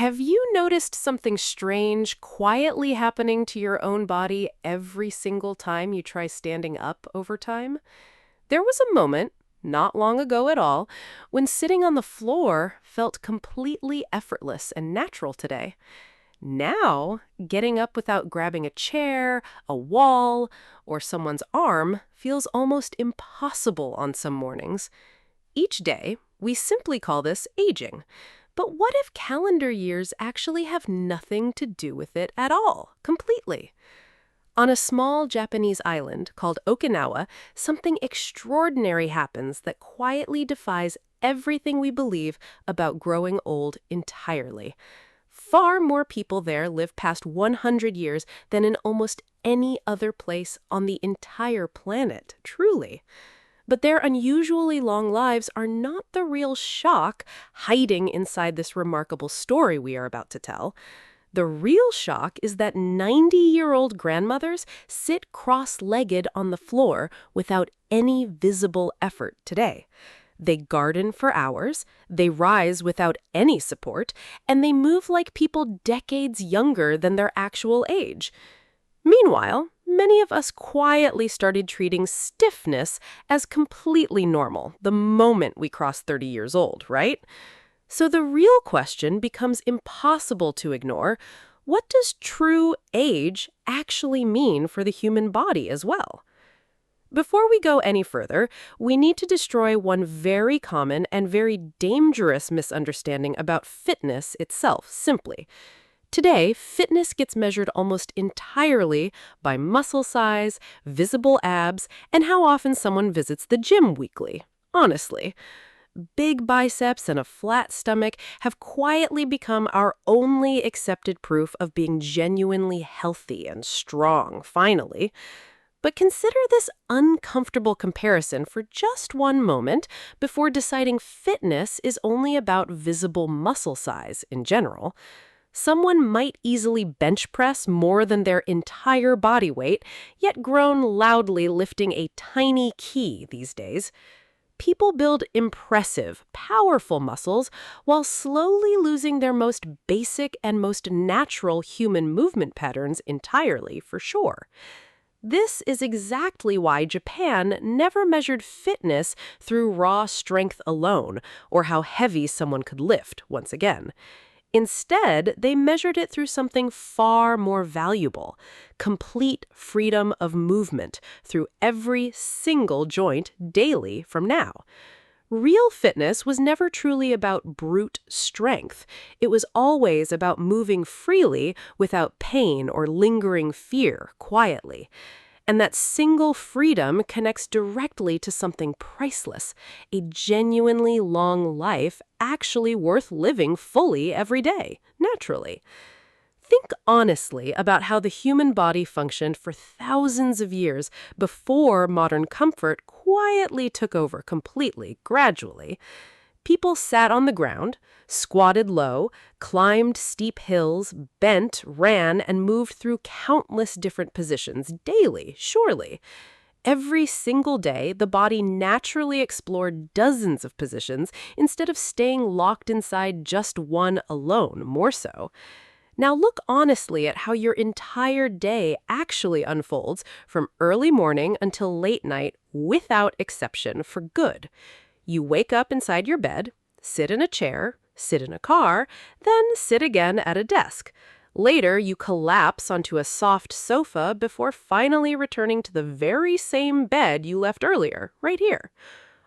Have you noticed something strange quietly happening to your own body every single time you try standing up over time? There was a moment, not long ago at all, when sitting on the floor felt completely effortless and natural today. Now, getting up without grabbing a chair, a wall, or someone's arm feels almost impossible on some mornings. Each day, we simply call this aging. But what if calendar years actually have nothing to do with it at all, completely? On a small Japanese island called Okinawa, something extraordinary happens that quietly defies everything we believe about growing old entirely. Far more people there live past 100 years than in almost any other place on the entire planet, truly. But their unusually long lives are not the real shock hiding inside this remarkable story we are about to tell. The real shock is that 90-year-old grandmothers sit cross-legged on the floor without any visible effort today. They garden for hours, they rise without any support, and they move like people decades younger than their actual age. Meanwhile, many of us quietly started treating stiffness as completely normal the moment we cross 30 years old, right? So the real question becomes impossible to ignore. What does true age actually mean for the human body as well? Before we go any further, we need to destroy one very common and very dangerous misunderstanding about fitness itself, simply. Today, fitness gets measured almost entirely by muscle size, visible abs, and how often someone visits the gym weekly. Honestly, big biceps and a flat stomach have quietly become our only accepted proof of being genuinely healthy and strong, finally. But consider this uncomfortable comparison for just one moment before deciding fitness is only about visible muscle size in general. Someone might easily bench press more than their entire body weight, yet groan loudly lifting a tiny key these days. People build impressive, powerful muscles while slowly losing their most basic and most natural human movement patterns entirely, for sure. This is exactly why Japan never measured fitness through raw strength alone, or how heavy someone could lift, once again. Instead, they measured it through something far more valuable: complete freedom of movement through every single joint daily from now. Real fitness was never truly about brute strength. It was always about moving freely without pain or lingering fear quietly. And that single freedom connects directly to something priceless, a genuinely long life actually worth living fully every day, naturally. Think honestly about how the human body functioned for thousands of years before modern comfort quietly took over completely, gradually. People sat on the ground, squatted low, climbed steep hills, bent, ran, and moved through countless different positions daily, surely. Every single day, the body naturally explored dozens of positions instead of staying locked inside just one alone, more so. Now look honestly at how your entire day actually unfolds from early morning until late night without exception for good. You wake up inside your bed, sit in a chair, sit in a car, then sit again at a desk. Later, you collapse onto a soft sofa before finally returning to the very same bed you left earlier, right here.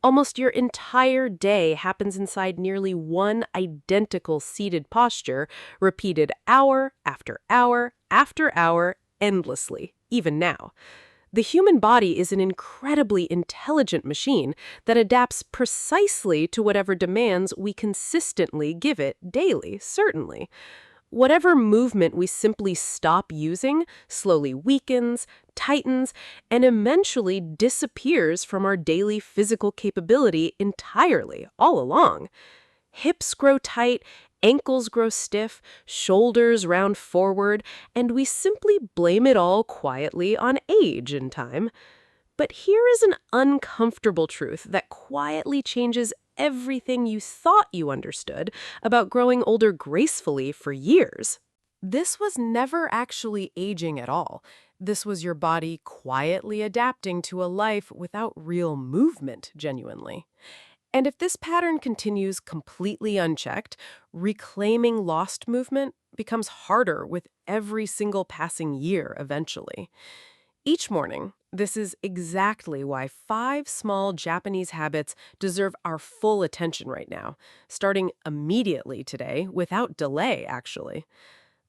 Almost your entire day happens inside nearly one identical seated posture, repeated hour after hour after hour, endlessly, even now. The human body is an incredibly intelligent machine that adapts precisely to whatever demands we consistently give it daily, certainly. Whatever movement we simply stop using slowly weakens, tightens, and eventually disappears from our daily physical capability entirely, all along. Hips grow tight, ankles grow stiff, shoulders round forward, and we simply blame it all quietly on age in time. But here is an uncomfortable truth that quietly changes everything you thought you understood about growing older gracefully for years. This was never actually aging at all. This was your body quietly adapting to a life without real movement, genuinely. And if this pattern continues completely unchecked, reclaiming lost movement becomes harder with every single passing year eventually. Each morning, this is exactly why 5 small Japanese habits deserve our full attention right now, starting immediately today, without delay, actually.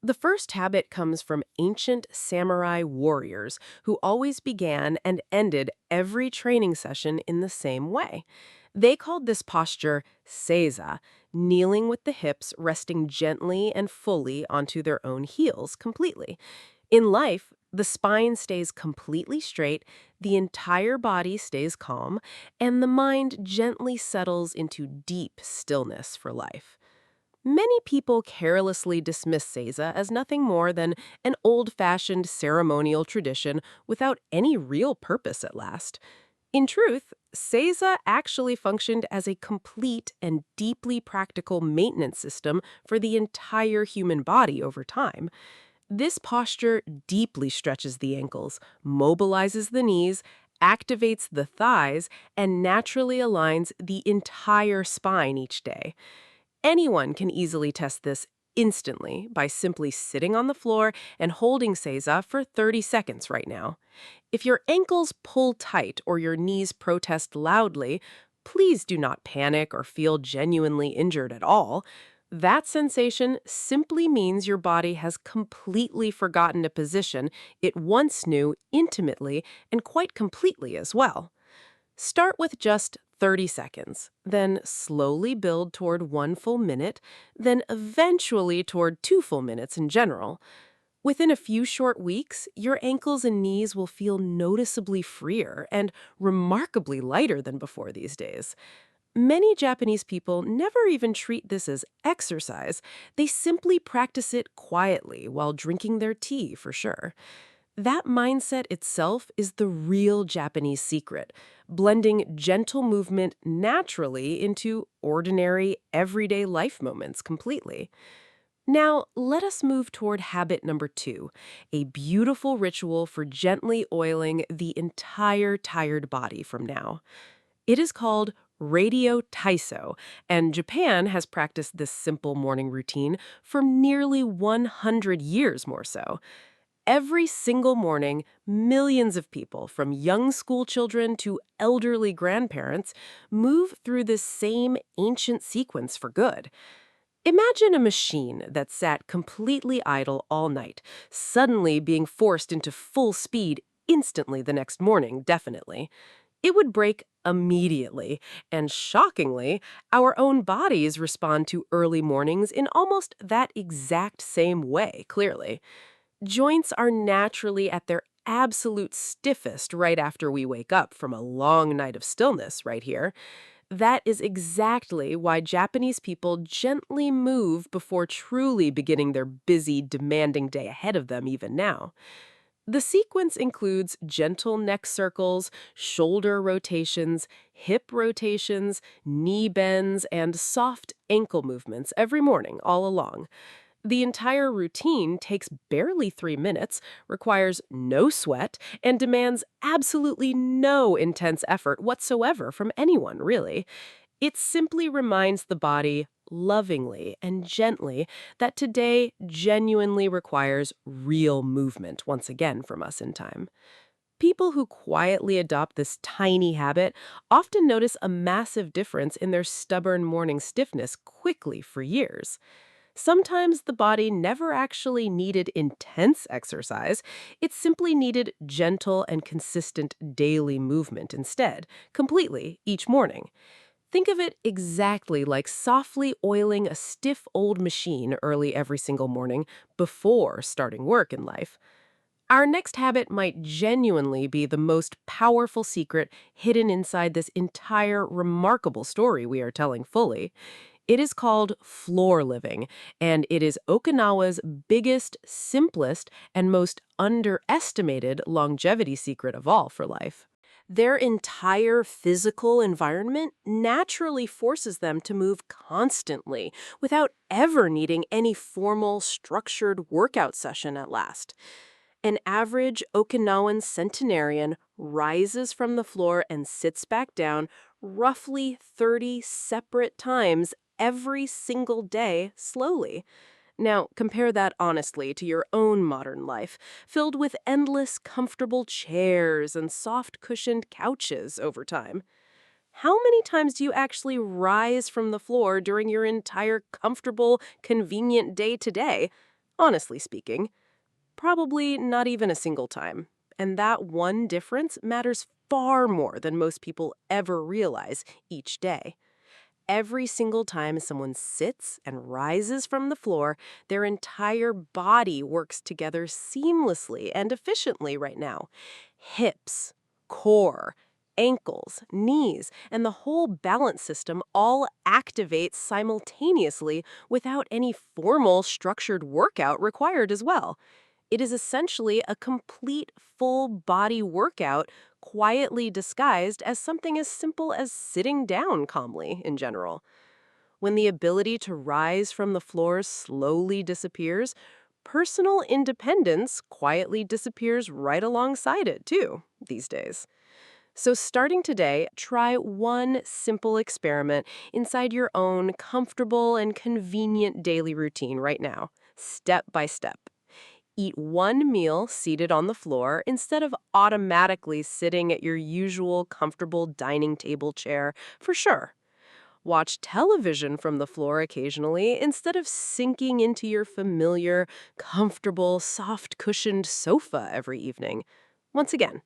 The first habit comes from ancient samurai warriors who always began and ended every training session in the same way. They called this posture Seiza, kneeling with the hips resting gently and fully onto their own heels completely. In life, the spine stays completely straight, the entire body stays calm, and the mind gently settles into deep stillness for life. Many people carelessly dismiss Seiza as nothing more than an old-fashioned ceremonial tradition without any real purpose at last. In truth, Seiza actually functioned as a complete and deeply practical maintenance system for the entire human body over time. This posture deeply stretches the ankles, mobilizes the knees, activates the thighs, and naturally aligns the entire spine each day. Anyone can easily test this instantly by simply sitting on the floor and holding Seiza for 30 seconds right now. If your ankles pull tight or your knees protest loudly, please do not panic or feel genuinely injured at all. That sensation simply means your body has completely forgotten a position it once knew intimately and quite completely as well. Start with just 30 seconds, then slowly build toward 1 full minute, then eventually toward 2 full minutes in general. Within a few short weeks, your ankles and knees will feel noticeably freer and remarkably lighter than before these days. Many Japanese people never even treat this as exercise. They simply practice it quietly while drinking their tea, for sure. That mindset itself is the real Japanese secret, blending gentle movement naturally into ordinary, everyday life moments completely. Now, let us move toward habit number 2, a beautiful ritual for gently oiling the entire tired body from now. It is called Radio Taiso, and Japan has practiced this simple morning routine for nearly 100 years more so. Every single morning, millions of people, from young school children to elderly grandparents, move through this same ancient sequence for good. Imagine a machine that sat completely idle all night, suddenly being forced into full speed instantly the next morning, definitely. It would break immediately, and shockingly, our own bodies respond to early mornings in almost that exact same way, clearly. Joints are naturally at their absolute stiffest right after we wake up from a long night of stillness right here. That is exactly why Japanese people gently move before truly beginning their busy, demanding day ahead of them even now. The sequence includes gentle neck circles, shoulder rotations, hip rotations, knee bends, and soft ankle movements every morning all along. The entire routine takes barely 3 minutes, requires no sweat, and demands absolutely no intense effort whatsoever from anyone, really. It simply reminds the body, lovingly and gently, that today genuinely requires real movement once again from us in time. People who quietly adopt this tiny habit often notice a massive difference in their stubborn morning stiffness quickly for years. Sometimes the body never actually needed intense exercise. It simply needed gentle and consistent daily movement instead, completely, each morning. Think of it exactly like softly oiling a stiff old machine early every single morning before starting work in life. Our next habit might genuinely be the most powerful secret hidden inside this entire remarkable story we are telling fully. It is called floor living, and it is Okinawa's biggest, simplest, and most underestimated longevity secret of all for life. Their entire physical environment naturally forces them to move constantly without ever needing any formal, structured workout session at last. An average Okinawan centenarian rises from the floor and sits back down roughly 30 separate times every single day slowly. Now, compare that honestly to your own modern life, filled with endless comfortable chairs and soft cushioned couches over time. How many times do you actually rise from the floor during your entire comfortable, convenient day to day? Honestly speaking, probably not even a single time. And that one difference matters far more than most people ever realize each day. Every single time someone sits and rises from the floor, their entire body works together seamlessly and efficiently right now. Hips, core, ankles, knees, and the whole balance system all activate simultaneously without any formal structured workout required as well. It is essentially a complete full body workout, quietly disguised as something as simple as sitting down calmly in general. When the ability to rise from the floor slowly disappears, personal independence quietly disappears right alongside it, too, these days. So, starting today, try one simple experiment inside your own comfortable and convenient daily routine right now, step by step. Eat one meal seated on the floor instead of automatically sitting at your usual comfortable dining table chair, for sure. Watch television from the floor occasionally instead of sinking into your familiar, comfortable, soft cushioned sofa every evening. Once again,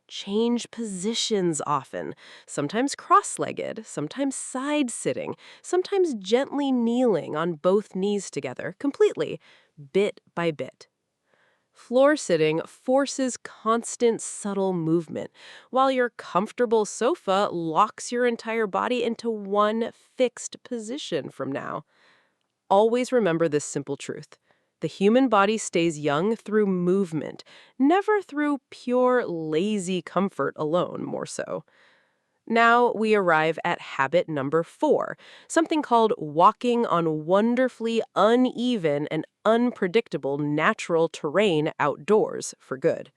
change positions often, sometimes cross legged, sometimes side sitting, sometimes gently kneeling on both knees together, completely, bit by bit. Floor sitting forces constant subtle movement, while your comfortable sofa locks your entire body into one fixed position from now. Always remember this simple truth. The human body stays young through movement, never through pure lazy comfort alone, more so. Now we arrive at habit number 4, something called walking on wonderfully uneven and unpredictable natural terrain outdoors for good.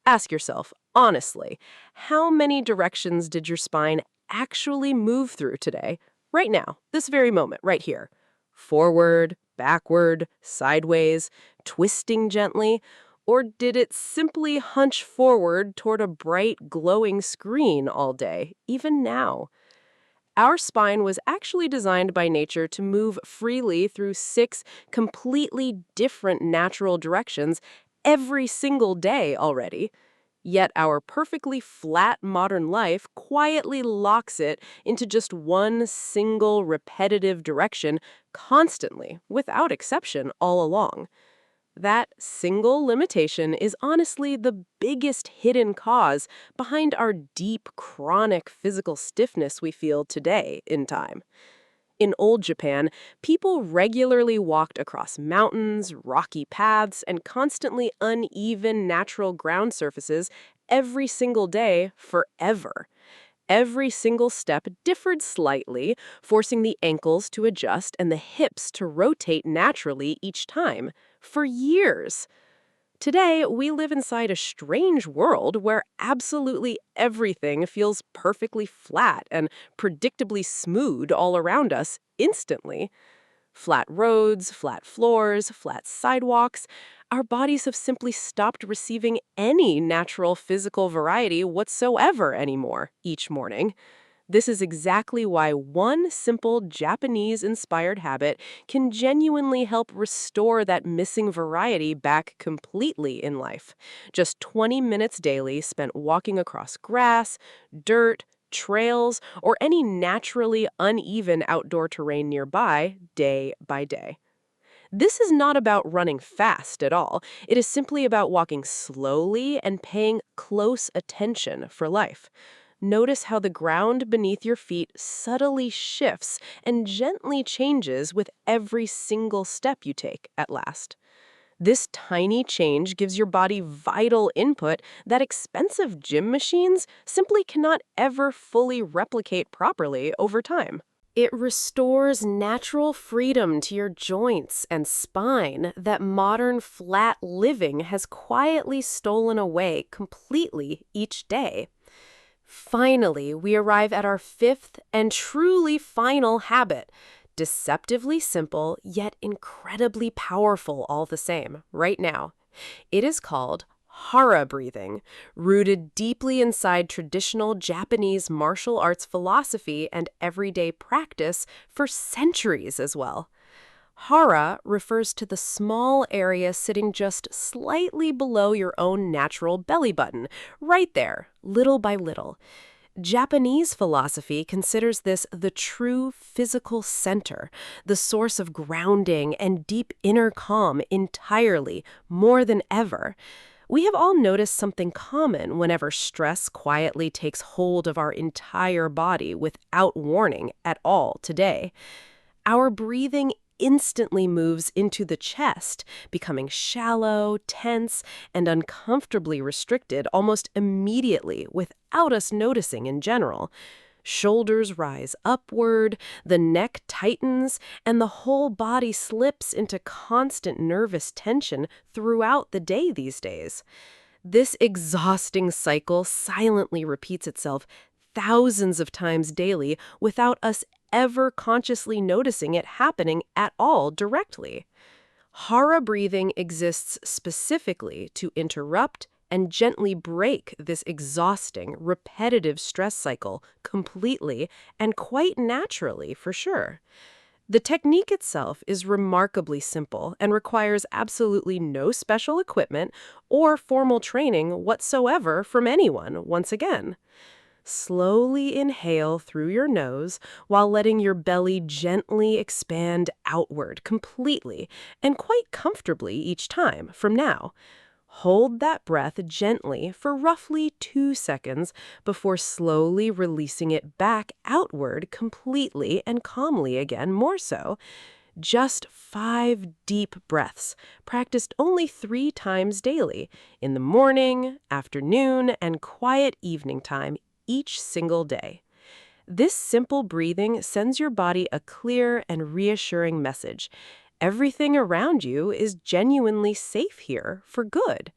Ask yourself, honestly, how many directions did your spine actually move through today? Right now, this very moment, right here. Forward, backward, sideways, twisting gently, or did it simply hunch forward toward a bright, glowing screen all day, even now? Our spine was actually designed by nature to move freely through 6 completely different natural directions every single day already. Yet our perfectly flat modern life quietly locks it into just one single repetitive direction constantly, without exception, all along. That single limitation is honestly the biggest hidden cause behind our deep, chronic physical stiffness we feel today in time. In old Japan, people regularly walked across mountains, rocky paths, and constantly uneven natural ground surfaces every single day forever. Every single step differed slightly, forcing the ankles to adjust and the hips to rotate naturally each time, for years. Today, we live inside a strange world where absolutely everything feels perfectly flat and predictably smooth all around us instantly. Flat roads, flat floors, flat sidewalks. Our bodies have simply stopped receiving any natural physical variety whatsoever anymore each morning. This is exactly why one simple Japanese-inspired habit can genuinely help restore that missing variety back completely in life. Just 20 minutes daily spent walking across grass, dirt, trails, or any naturally uneven outdoor terrain nearby day by day. This is not about running fast at all. It is simply about walking slowly and paying close attention for life. Notice how the ground beneath your feet subtly shifts and gently changes with every single step you take at last. This tiny change gives your body vital input that expensive gym machines simply cannot ever fully replicate properly over time. It restores natural freedom to your joints and spine that modern flat living has quietly stolen away completely each day. Finally, we arrive at our fifth and truly final habit. Deceptively simple, yet incredibly powerful all the same, right now. It is called hara breathing, rooted deeply inside traditional Japanese martial arts philosophy and everyday practice for centuries as well. Hara refers to the small area sitting just slightly below your own natural belly button, right there, little by little. Japanese philosophy considers this the true physical center, the source of grounding and deep inner calm entirely, more than ever. We have all noticed something common whenever stress quietly takes hold of our entire body without warning at all today. Our breathing instantly moves into the chest, becoming shallow, tense, and uncomfortably restricted almost immediately without us noticing in general. Shoulders rise upward, the neck tightens, and the whole body slips into constant nervous tension throughout the day these days. This exhausting cycle silently repeats itself thousands of times daily without us ever consciously noticing it happening at all directly. Hara breathing exists specifically to interrupt and gently break this exhausting, repetitive stress cycle completely and quite naturally, for sure. The technique itself is remarkably simple and requires absolutely no special equipment or formal training whatsoever from anyone, once again. Slowly inhale through your nose while letting your belly gently expand outward completely and quite comfortably each time from now. Hold that breath gently for roughly 2 seconds before slowly releasing it back outward completely and calmly again, more so. Just 5 deep breaths, practiced only 3 times daily, in the morning, afternoon, and quiet evening time each single day. This simple breathing sends your body a clear and reassuring message. Everything around you is genuinely safe here for good.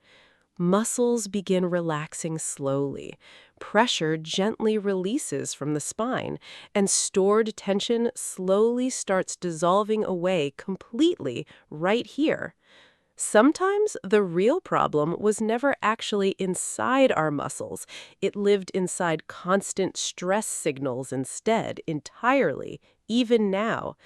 Muscles begin relaxing slowly. Pressure gently releases from the spine, and stored tension slowly starts dissolving away completely right here. Sometimes the real problem was never actually inside our muscles. It lived inside constant stress signals instead, entirely, even now.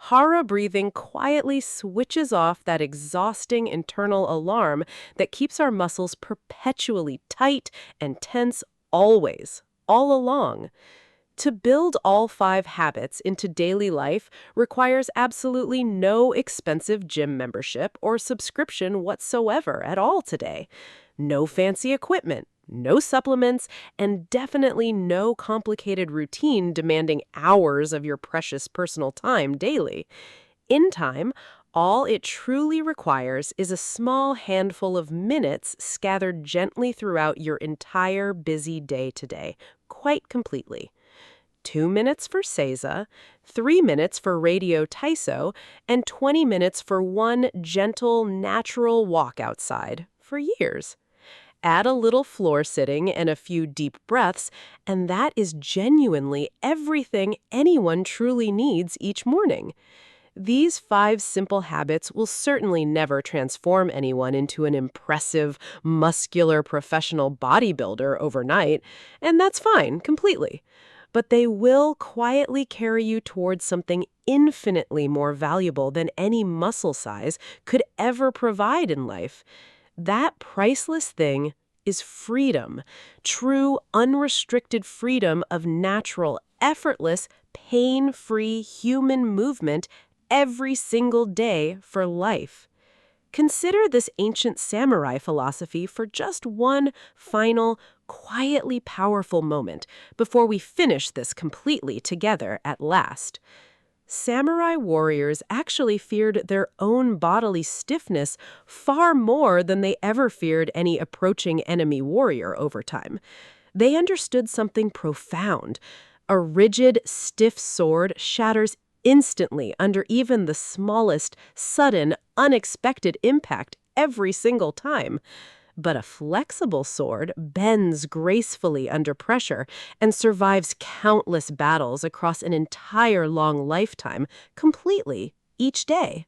Hara breathing quietly switches off that exhausting internal alarm that keeps our muscles perpetually tight and tense always, all along. To build all 5 habits into daily life requires absolutely no expensive gym membership or subscription whatsoever at all today. No fancy equipment, no supplements, and definitely no complicated routine demanding hours of your precious personal time daily. In time, all it truly requires is a small handful of minutes scattered gently throughout your entire busy day today, quite completely. 2 minutes for Seiza, 3 minutes for radio Taiso, and 20 minutes for one gentle, natural walk outside for years. Add a little floor sitting and a few deep breaths, and that is genuinely everything anyone truly needs each morning. These 5 simple habits will certainly never transform anyone into an impressive, muscular professional bodybuilder overnight, and that's fine, completely. But they will quietly carry you towards something infinitely more valuable than any muscle size could ever provide in life. That priceless thing is freedom, true, unrestricted freedom of natural, effortless, pain-free human movement every single day for life. Consider this ancient samurai philosophy for just one final, quietly powerful moment before we finish this completely together at last. Samurai warriors actually feared their own bodily stiffness far more than they ever feared any approaching enemy warrior over time. They understood something profound. A rigid, stiff sword shatters instantly under even the smallest, sudden, unexpected impact every single time. But a flexible sword bends gracefully under pressure and survives countless battles across an entire long lifetime, completely, each day.